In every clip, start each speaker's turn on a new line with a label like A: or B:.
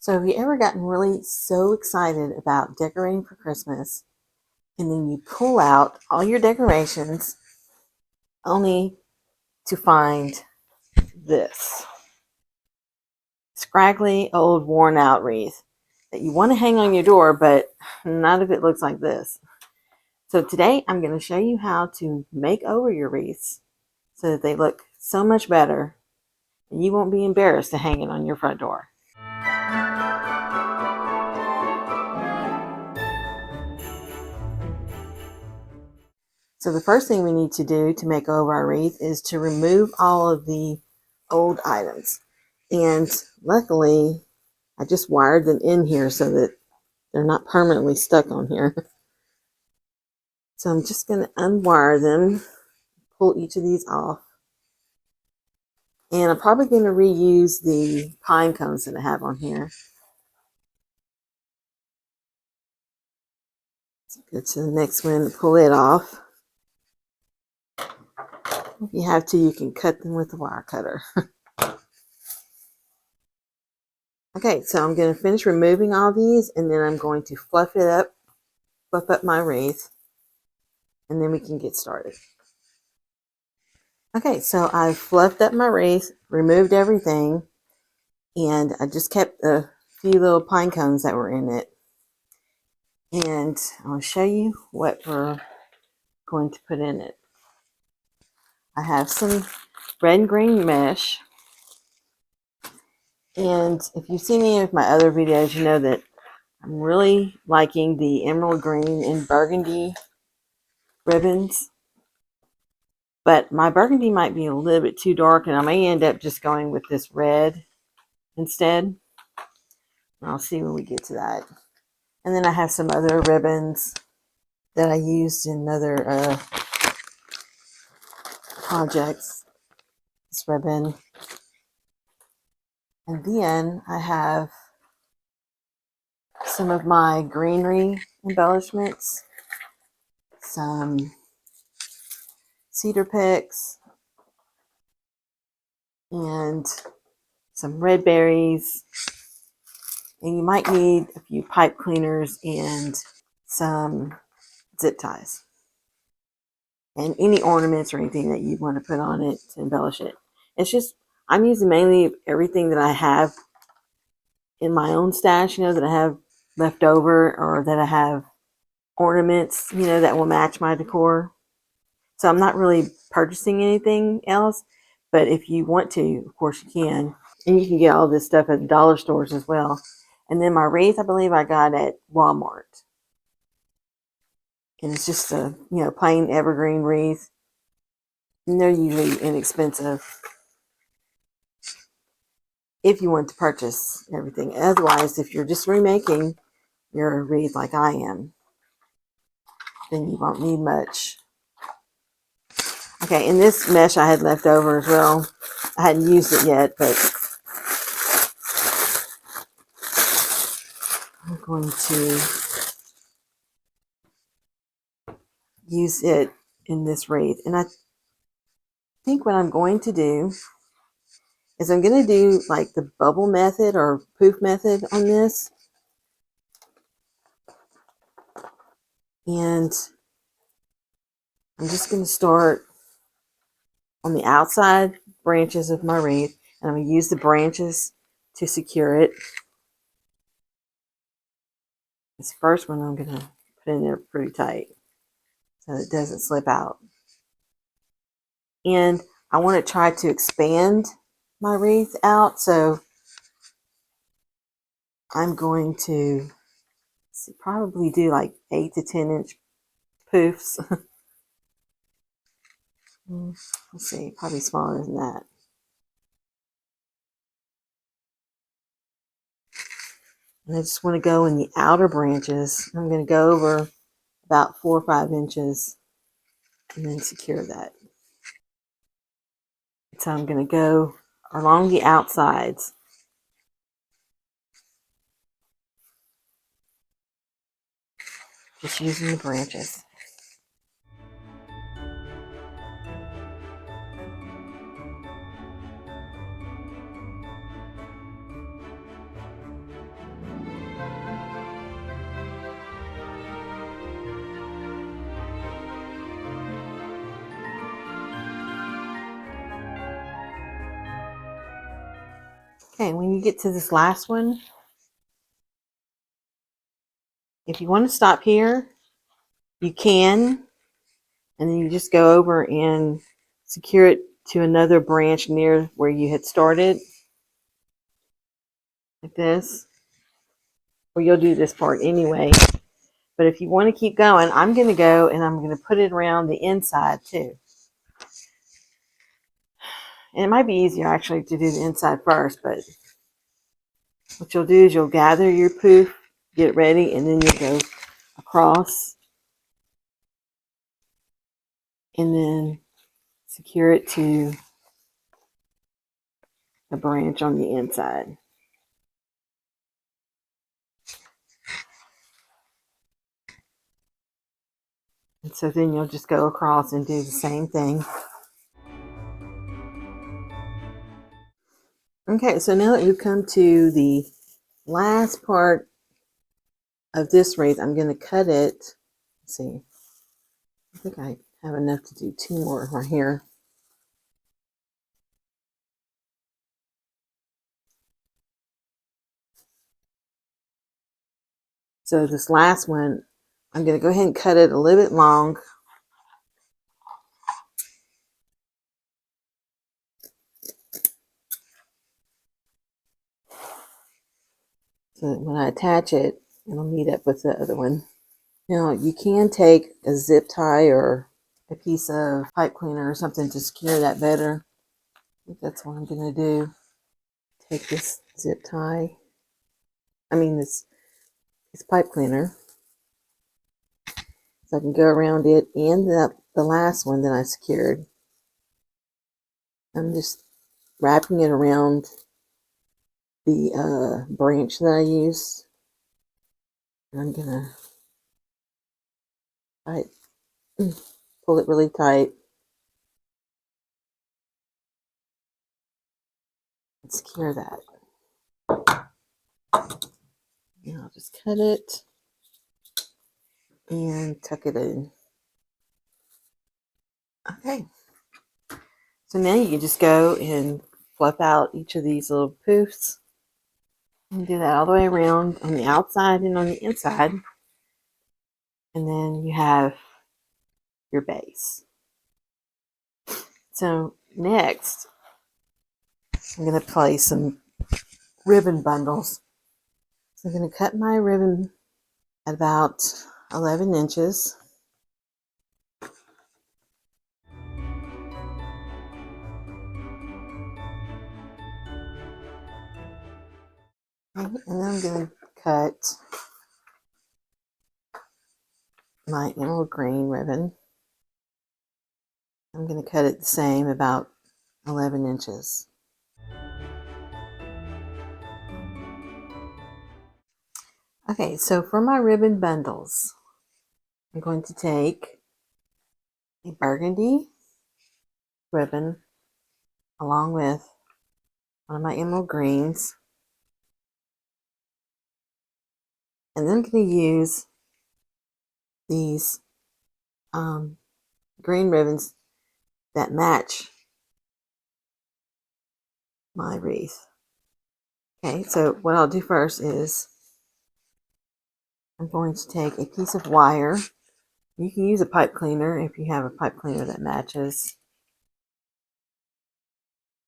A: So have you ever gotten really so excited about decorating for Christmas and then you pull out all your decorations only to find this scraggly old worn out wreath that you want to hang on your door, but none of it looks like this. So today I'm going to show you how to make over your wreaths so that they look so much better and you won't be embarrassed to hang it on your front door. So the first thing we need to do to make over our wreath is to remove all of the old items. And luckily, I just wired them in here so that they're not permanently stuck on here. So I'm just going to unwire them, pull each of these off. And I'm probably going to reuse the pine cones that I have on here. Let's go to the next one and pull it off. If you have to, you can cut them with a wire cutter. Okay, so I'm going to finish removing all these and then I'm going to fluff up my wreath, and then we can get started. Okay, so I've fluffed up my wreath, removed everything, and I just kept a few little pine cones that were in it. And I'll show you what we're going to put in it. I have some red and green mesh. And if you've seen any of my other videos, you know that I'm really liking the emerald green and burgundy ribbons. But my burgundy might be a little bit too dark, and I may end up just going with this red instead. I'll see when we get to that. And then I have some other ribbons that I used in other projects. This ribbon. And then I have some of my greenery embellishments. Some cedar picks. And some red berries. And you might need a few pipe cleaners and some zip ties. And any ornaments or anything that you want to put on it to embellish it. It's just, I'm using mainly everything that I have in my own stash, that I have left over, or that I have ornaments, that will match my decor. So I'm not really purchasing anything else, but if you want to, of course you can. And you can get all this stuff at dollar stores as well. And then my wreath, I believe I got at Walmart. And it's just a, plain evergreen wreath. And they're usually inexpensive if you want to purchase everything. Otherwise, if you're just remaking your wreath like I am, then you won't need much. Okay, and this mesh I had left over as well. I hadn't used it yet, but I'm going to use it in this wreath. And I think what I'm going to do is I'm going to do like the bubble method or poof method on this. And I'm just going to start on the outside branches of my wreath. And I'm going to use the branches to secure it. This first one I'm going to put in there pretty tight so it doesn't slip out. And I want to try to expand my wreath out, so I'm going to probably do like 8 to 10 inch poofs. Let's see, probably smaller than that. And I just want to go in the outer branches. I'm going to go over about 4 or 5 inches and then secure that. So I'm going to go along the outsides. Just using the branches. Okay, when you get to this last one, if you want to stop here, you can, and then you just go over and secure it to another branch near where you had started, like this, or you'll do this part anyway. But if you want to keep going, I'm going to go and I'm going to put it around the inside too. And it might be easier actually to do the inside first, but what you'll do is you'll gather your poof, get it ready, and then you go across and then secure it to a branch on the inside. And so then you'll just go across and do the same thing. Okay, so now that you've come to the last part of this wreath, I'm going to cut it. Let's see. I think I have enough to do 2 more right here. So this last one, I'm going to go ahead and cut it a little bit long. So that when I attach it, it'll meet up with the other one. Now you can take a zip tie or a piece of pipe cleaner or something to secure that better. I think that's what I'm going to do. Take this zip tie. This pipe cleaner. So I can go around it and the last one that I secured. I'm just wrapping it around the branch that I used. And I'm going to pull it really tight. And secure that. And I'll just cut it and tuck it in. Okay. So now you can just go and fluff out each of these little poofs. And do that all the way around on the outside and on the inside. And then you have your base. So next, I'm going to place some ribbon bundles. So I'm going to cut my ribbon at about 11 inches. And then I'm going to cut my emerald green ribbon. I'm going to cut it the same, about 11 inches. Okay, so for my ribbon bundles, I'm going to take a burgundy ribbon along with one of my emerald greens. And then I'm going to use these green ribbons that match my wreath. Okay, so what I'll do first is I'm going to take a piece of wire. You can use a pipe cleaner if you have a pipe cleaner that matches.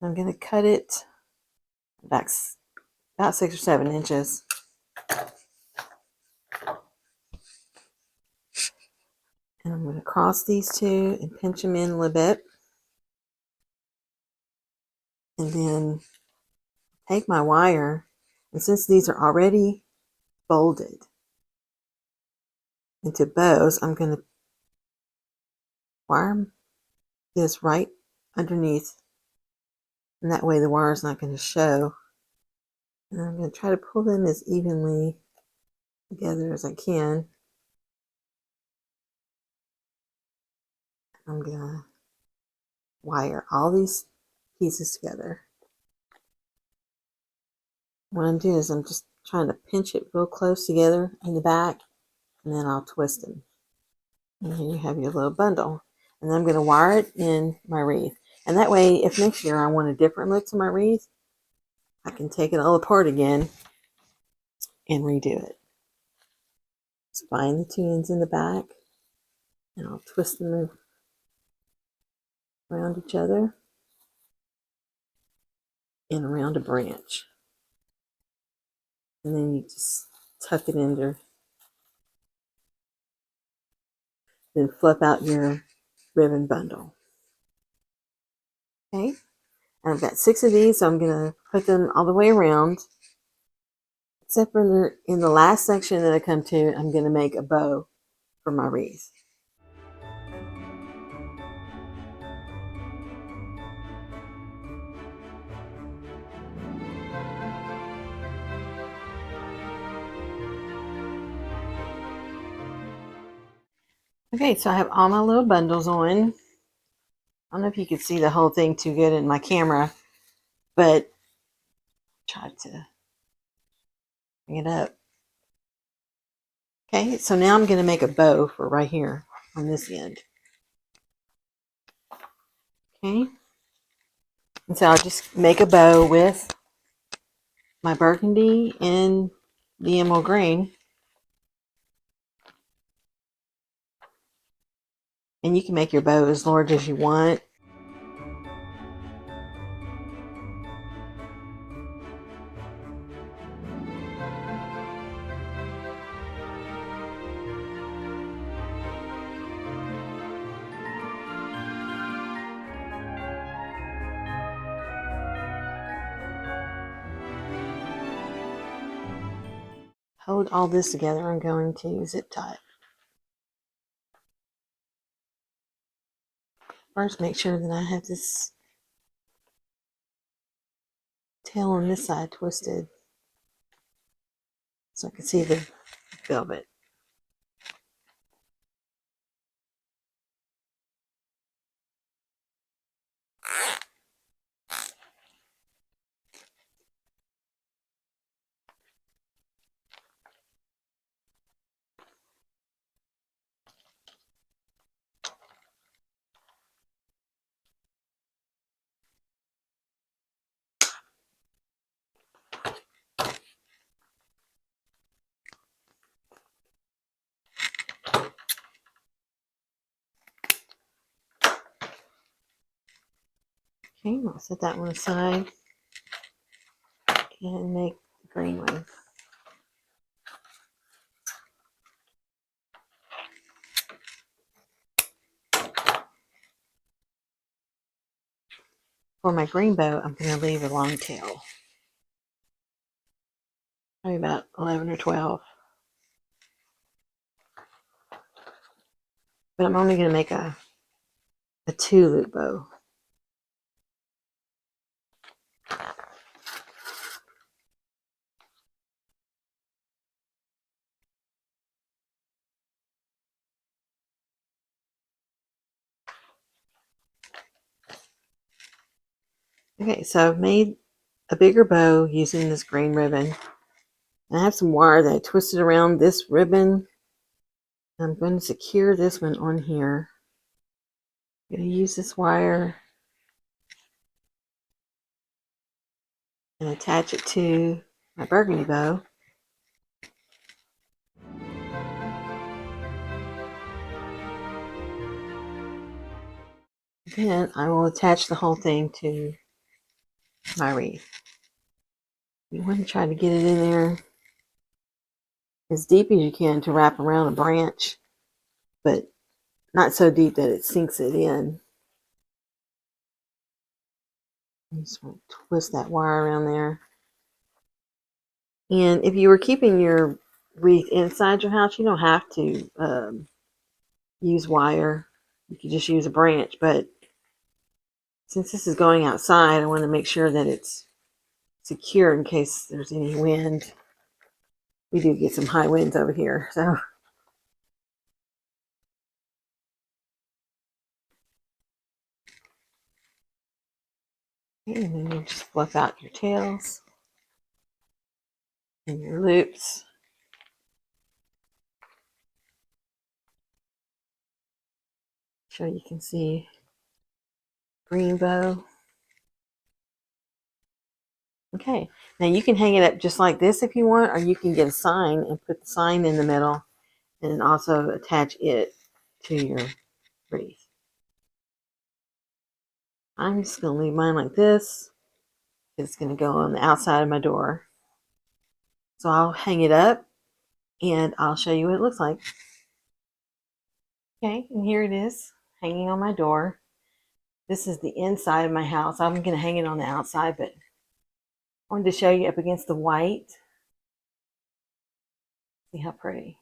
A: I'm going to cut it back about 6 or 7 inches. And I'm going to cross these two and pinch them in a little bit. And then take my wire, and since these are already folded into bows, I'm going to wire this right underneath, and that way the wire is not going to show. And I'm going to try to pull them as evenly together as I can. I'm going to wire all these pieces together. What I'm doing is I'm just trying to pinch it real close together in the back, and then I'll twist them. And here you have your little bundle. And then I'm going to wire it in my wreath. And that way, if next year I want a different look to my wreath, I can take it all apart again and redo it. Just find the two ends in the back, and I'll twist them around each other and around a branch. And then you just tuck it under, then flip out your ribbon bundle. Okay, and I've got 6 of these, so I'm going to put them all the way around. Except for in the last section that I come to, I'm going to make a bow for my wreath. Okay, so I have all my little bundles on. I don't know if you could see the whole thing too good in my camera, but try to bring it up. Okay, so now I'm going to make a bow for right here on this end. Okay, and so I'll just make a bow with my burgundy and the emerald green. And you can make your bow as large as you want. Hold all this together. I'm going to zip tie it. First, make sure that I have this tail on this side twisted so I can see the velvet. Okay, I'll set that one aside and make the green one. For my green bow, I'm going to leave a long tail. Probably about 11 or 12. But I'm only going to make a 2-loop bow. Okay, so I've made a bigger bow using this green ribbon. And I have some wire that I twisted around this ribbon. I'm going to secure this one on here. I'm going to use this wire and attach it to my burgundy bow. Then I will attach the whole thing to my wreath. You want to try to get it in there as deep as you can to wrap around a branch, but not so deep that it sinks it in. You just want to twist that wire around there. And if you were keeping your wreath inside your house, you don't have to use wire. You could just use a branch, but since this is going outside, I want to make sure that it's secure in case there's any wind. We do get some high winds over here, so. And then you just fluff out your tails and your loops. So you can see green bow. Okay, now you can hang it up just like this if you want, or you can get a sign and put the sign in the middle and also attach it to your wreath. I'm just going to leave mine like this. It's going to go on the outside of my door. So I'll hang it up and I'll show you what it looks like. Okay, and here it is, hanging on my door. This is the inside of my house. I'm going to hang it on the outside, but I wanted to show you up against the white. See how pretty.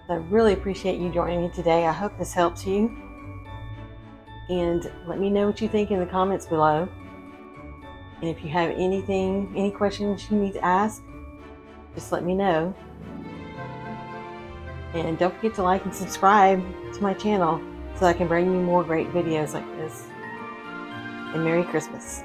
A: So I really appreciate you joining me today. I hope this helps you. And let me know what you think in the comments below. And if you have any questions you need to ask, just let me know. And don't forget to like and subscribe to my channel so I can bring you more great videos like this. And Merry Christmas.